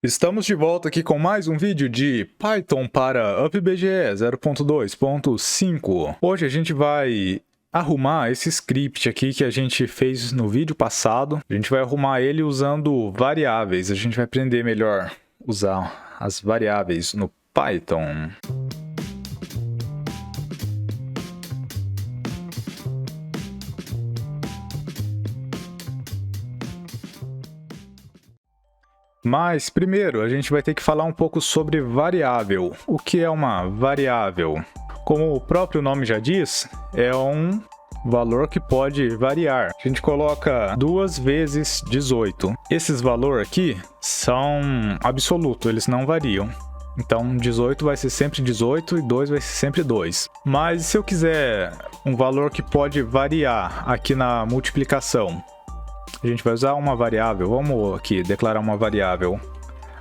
Estamos de volta aqui com mais um vídeo de Python para UpBGE 0.2.5. Hoje a gente vai arrumar esse script aqui que a gente fez no vídeo passado. A gente vai arrumar ele usando variáveis. A gente vai aprender melhor usar as variáveis no Python. Mas, primeiro, a gente vai ter que falar um pouco sobre variável. O que é uma variável? Como o próprio nome já diz, é um valor que pode variar. A gente coloca 2 vezes 18. Esses valores aqui são absolutos, eles não variam. Então, 18 vai ser sempre 18 e 2 vai ser sempre 2. Mas se eu quiser um valor que pode variar aqui na multiplicação, a gente vai usar uma variável. Vamos aqui declarar uma variável.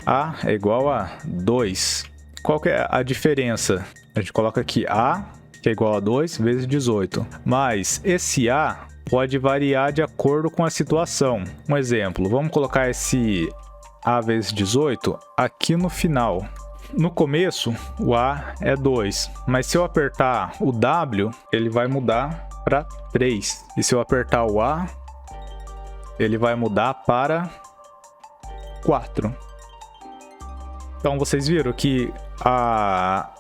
A é igual a 2. Qual que é a diferença? A gente coloca aqui A, que é igual a 2 vezes 18. Mas esse A pode variar de acordo com a situação. Um exemplo, vamos colocar esse A vezes 18 aqui no final. No começo, o A é 2. Mas se eu apertar o W, ele vai mudar para 3. E se eu apertar o A, ele vai mudar para 4. Então vocês viram que a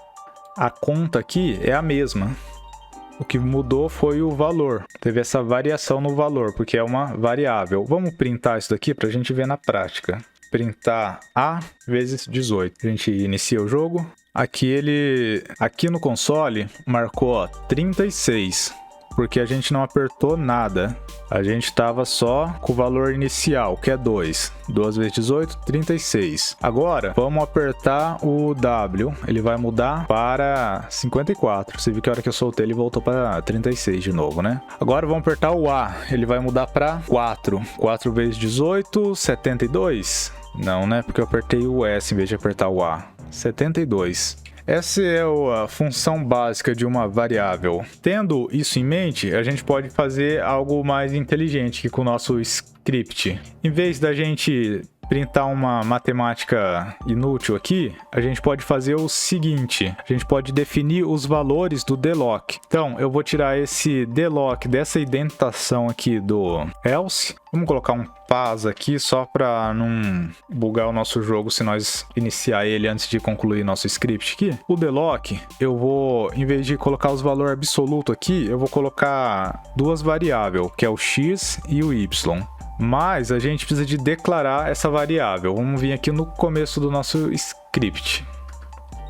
conta aqui é a mesma. O que mudou foi o valor. Teve essa variação no valor, porque é uma variável. Vamos printar isso daqui para a gente ver na prática. Printar A vezes 18. A gente inicia o jogo. Aqui no console marcou 36. Porque a gente não apertou nada. A gente estava só com o valor inicial, que é 2. 2 vezes 18, 36. Agora, vamos apertar o W. Ele vai mudar para 54. Você viu que a hora que eu soltei, ele voltou para 36 de novo, né? Agora, vamos apertar o A. Ele vai mudar para 4. 4 vezes 18, 72. Não, né? Porque eu apertei o S em vez de apertar o A. 72. Essa é a função básica de uma variável. Tendo isso em mente, a gente pode fazer algo mais inteligente aqui com o nosso script. Em vez da gente printar uma matemática inútil aqui, a gente pode fazer o seguinte. A gente pode definir os valores do deloc. Então, eu vou tirar esse deloc dessa indentação aqui do else. Vamos colocar um paz aqui só para não bugar o nosso jogo se nós iniciar ele antes de concluir nosso script aqui. O deloc, eu vou, em vez de colocar os valores absolutos aqui, eu vou colocar duas variáveis, que é o x e o y. Mas a gente precisa de declarar essa variável. Vamos vir aqui no começo do nosso script.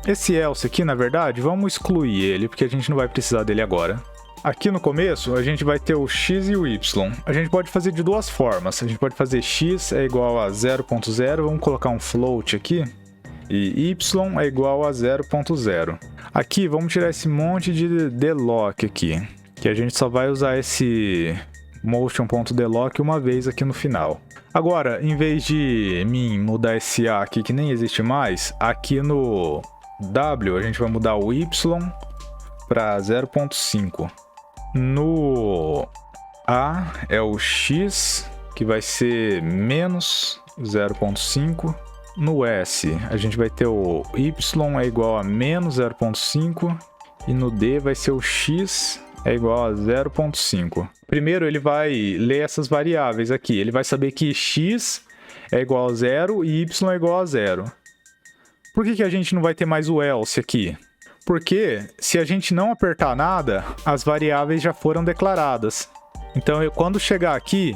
Esse else aqui, na verdade, vamos excluir ele, porque a gente não vai precisar dele agora. Aqui no começo, a gente vai ter o x e o y. A gente pode fazer de duas formas. A gente pode fazer x é igual a 0.0, vamos colocar um float aqui. E y é igual a 0.0. Aqui, vamos tirar esse monte de deloc aqui, que a gente só vai usar esse motion.deloc uma vez aqui no final. Agora, em vez de mim mudar esse A aqui, que nem existe mais, aqui no W a gente vai mudar o Y para 0.5. No A é o X, que vai ser menos 0.5. No S a gente vai ter o Y é igual a menos 0.5. E no D vai ser o X é igual a 0.5. Primeiro ele vai ler essas variáveis aqui. Ele vai saber que x é igual a 0 e y é igual a 0. Por que a gente não vai ter mais o else aqui? Porque se a gente não apertar nada, as variáveis já foram declaradas. Então quando chegar aqui,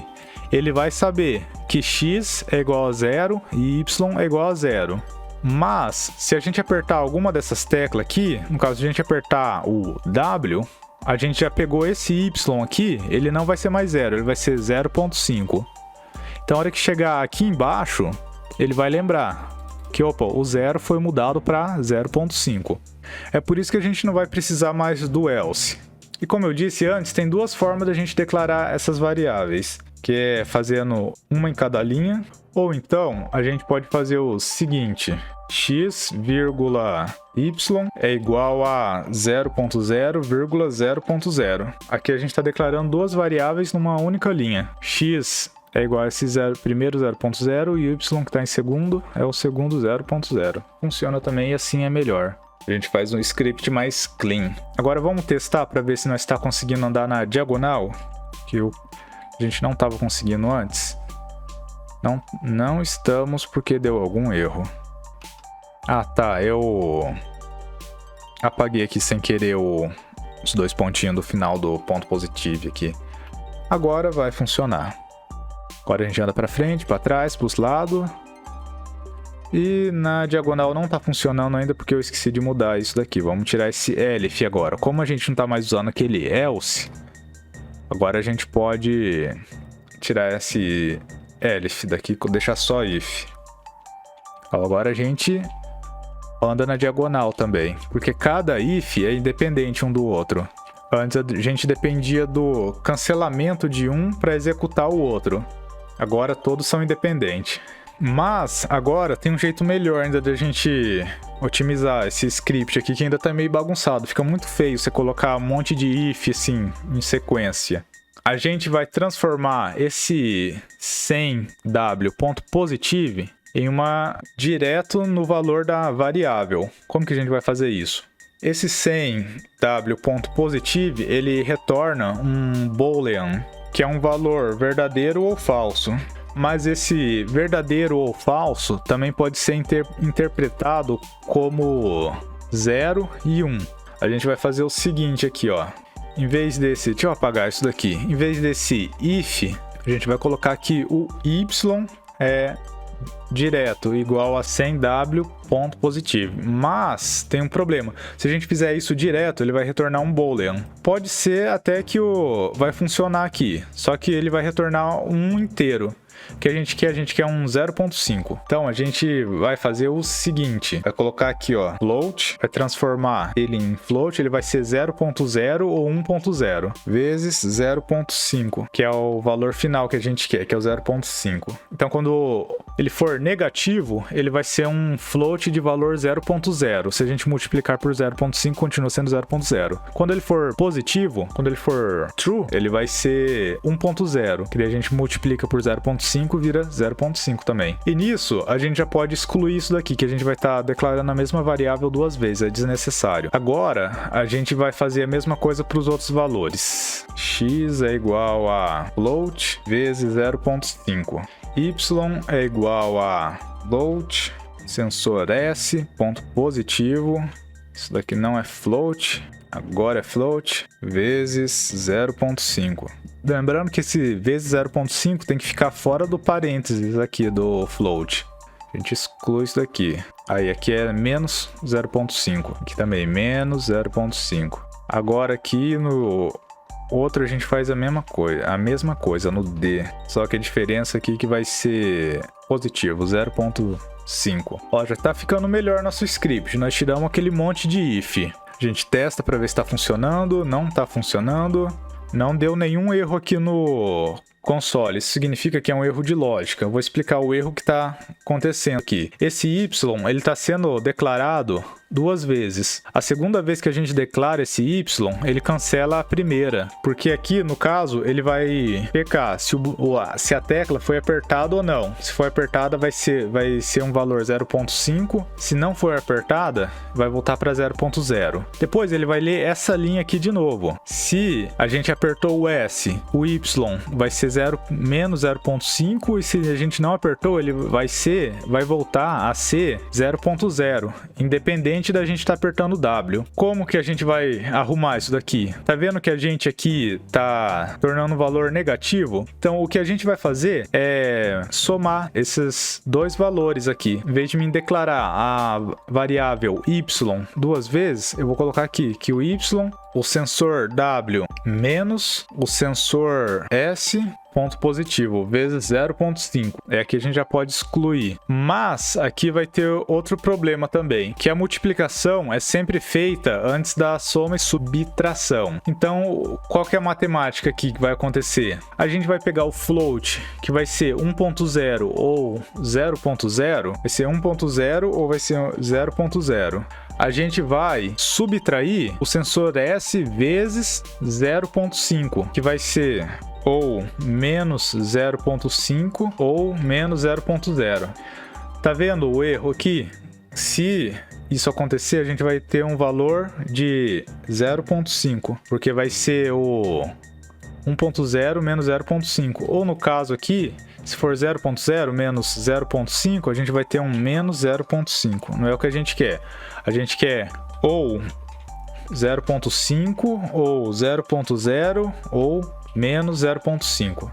ele vai saber que x é igual a 0 e y é igual a 0. Mas se a gente apertar alguma dessas teclas aqui, no caso de a gente apertar o W, a gente já pegou esse y aqui, ele não vai ser mais 0, ele vai ser 0.5. Então, a hora que chegar aqui embaixo, ele vai lembrar que, opa, o 0 foi mudado para 0.5. É por isso que a gente não vai precisar mais do else. E como eu disse antes, tem duas formas da gente declarar essas variáveis, que é fazendo uma em cada linha, ou então a gente pode fazer o seguinte: x, y é igual a 0.0, 0.0. Aqui a gente está declarando duas variáveis numa única linha. X é igual a esse primeiro 0.0 e o y que está em segundo é o segundo 0.0. Funciona também e assim é melhor. A gente faz um script mais clean. Agora vamos testar para ver se nós está conseguindo andar na diagonal, que a gente não estava conseguindo antes. Não estamos porque deu algum erro. Ah, tá. Eu apaguei aqui sem querer os dois pontinhos do final do ponto positivo aqui. Agora vai funcionar. Agora a gente anda para frente, para trás, para os lados. E na diagonal não está funcionando ainda porque eu esqueci de mudar isso daqui. Vamos tirar esse elif agora. Como a gente não está mais usando aquele else, agora a gente pode tirar esse elif daqui, deixar só if. Agora a gente anda na diagonal também, porque cada if é independente um do outro. Antes a gente dependia do cancelamento de um para executar o outro. Agora todos são independentes. Mas agora tem um jeito melhor ainda da gente otimizar esse script aqui, que ainda tá meio bagunçado. Fica muito feio você colocar um monte de if assim em sequência. A gente vai transformar esse 100w.positive em uma direto no valor da variável. Como que a gente vai fazer isso? Esse 100w.positive, ele retorna um boolean, que é um valor verdadeiro ou falso. Mas esse verdadeiro ou falso também pode ser interpretado como 0 e 1. A gente vai fazer o seguinte aqui, ó. Em vez desse, deixa eu apagar isso daqui. Em vez desse if, a gente vai colocar aqui o y é direto igual a 100w.positive. Mas tem um problema. Se a gente fizer isso direto, ele vai retornar um boolean. Pode ser até que vai funcionar aqui, só que ele vai retornar um inteiro. Que a gente quer um 0.5. Então a gente vai fazer o seguinte, vai colocar aqui, ó, float, vai transformar ele em float, ele vai ser 0.0 ou 1.0 vezes 0.5, que é o valor final que a gente quer, que é o 0.5. Então quando ele for negativo, ele vai ser um float de valor 0.0. Se a gente multiplicar por 0.5, continua sendo 0.0. Quando ele for positivo, quando ele for true, ele vai ser 1.0, que daí a gente multiplica por 0.5, vira 0.5 também. E nisso, a gente já pode excluir isso daqui, que a gente vai estar declarando a mesma variável duas vezes, é desnecessário. Agora, a gente vai fazer a mesma coisa para os outros valores. X é igual a float vezes 0.5. Y é igual a float, sensor S, ponto positivo. Isso daqui não é float, agora é float, vezes 0.5. Lembrando que esse vezes 0.5 tem que ficar fora do parênteses aqui do float. A gente exclui isso daqui. Aí aqui é menos 0.5. Aqui também menos 0.5. Agora aqui no outro a gente faz a mesma coisa no D. Só que a diferença aqui que vai ser positivo, 0.5. Ó, já tá ficando melhor nosso script. Nós tiramos aquele monte de if. A gente testa para ver se está funcionando, não está funcionando. Não deu nenhum erro aqui no console. Isso significa que é um erro de lógica. Eu vou explicar o erro que está acontecendo aqui. Esse y, ele está sendo declarado duas vezes. A segunda vez que a gente declara esse y, ele cancela a primeira, porque aqui no caso ele vai checar se a tecla foi apertada ou não. Se for apertada vai ser um valor 0.5, se não for apertada vai voltar para 0.0. Depois ele vai ler essa linha aqui de novo. Se a gente apertou o S, o y vai ser menos 0.5, e se a gente não apertou ele vai voltar a ser 0.0, independente da gente estar apertando o W. Como que a gente vai arrumar isso daqui? Tá vendo que a gente aqui tá tornando um valor negativo? Então o que a gente vai fazer é somar esses dois valores aqui. Em vez de me declarar a variável y duas vezes, eu vou colocar aqui que o y, o sensor W menos o sensor S, ponto positivo, vezes 0.5. Aqui a gente já pode excluir. Mas aqui vai ter outro problema também, que a multiplicação é sempre feita antes da soma e subtração. Então, qual que é a matemática aqui que vai acontecer? A gente vai pegar o float, que vai ser 1.0 ou 0.0, vai ser 1.0 ou vai ser 0.0. A gente vai subtrair o sensor S vezes 0.5, que vai ser ou menos 0.5 ou menos 0.0. Tá vendo o erro aqui? Se isso acontecer, a gente vai ter um valor de 0.5, porque vai ser o 1.0 menos 0.5. Ou no caso aqui, se for 0.0 menos 0.5, a gente vai ter um menos 0.5. Não é o que a gente quer. A gente quer ou 0.5 ou 0.0 ou menos 0.5.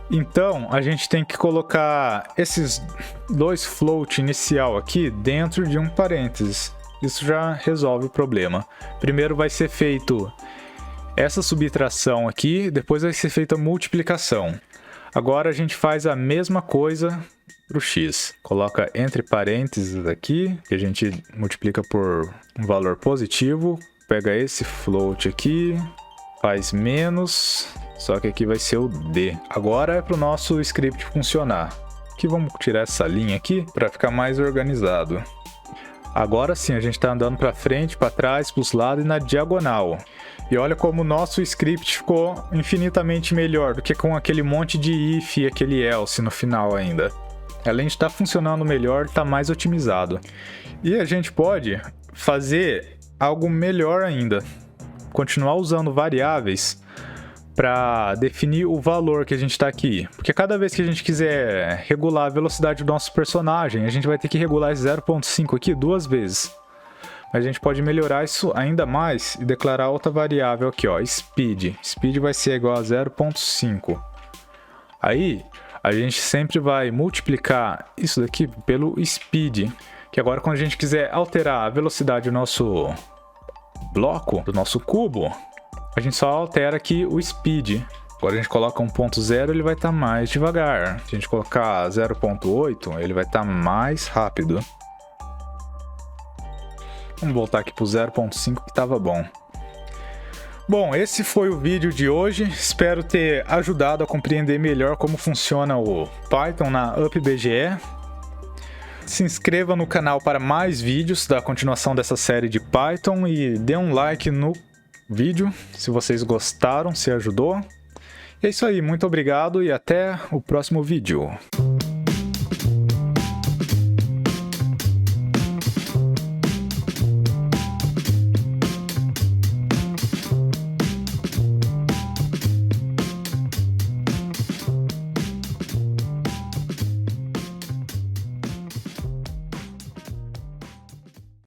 Então, a gente tem que colocar esses dois float inicial aqui dentro de um parênteses. Isso já resolve o problema. Primeiro vai ser feito essa subtração aqui, depois vai ser feita a multiplicação. Agora a gente faz a mesma coisa para o x. Coloca entre parênteses aqui, que a gente multiplica por um valor positivo. Pega esse float aqui, faz menos, só que aqui vai ser o d. Agora é para o nosso script funcionar. Aqui vamos tirar essa linha aqui para ficar mais organizado. Agora sim, a gente está andando para frente, para trás, para os lados e na diagonal. E olha como o nosso script ficou infinitamente melhor do que com aquele monte de if e aquele else no final ainda. Além de estar funcionando melhor, está mais otimizado. E a gente pode fazer algo melhor ainda. Continuar usando variáveis para definir o valor que a gente está aqui. Porque cada vez que a gente quiser regular a velocidade do nosso personagem, a gente vai ter que regular esse 0.5 aqui 2 vezes. Mas a gente pode melhorar isso ainda mais e declarar outra variável aqui, ó, speed. Speed vai ser igual a 0.5. Aí a gente sempre vai multiplicar isso daqui pelo speed. Que agora quando a gente quiser alterar a velocidade do nosso bloco, do nosso cubo, a gente só altera aqui o speed. Agora a gente coloca 1.0, ele vai estar mais devagar. Se a gente colocar 0.8, ele vai estar mais rápido. Vamos voltar aqui para o 0.5 que estava bom. Bom, esse foi o vídeo de hoje. Espero ter ajudado a compreender melhor como funciona o Python na UpBGE. Se inscreva no canal para mais vídeos da continuação dessa série de Python e dê um like no vídeo se vocês gostaram, se ajudou. É isso aí, muito obrigado e até o próximo vídeo.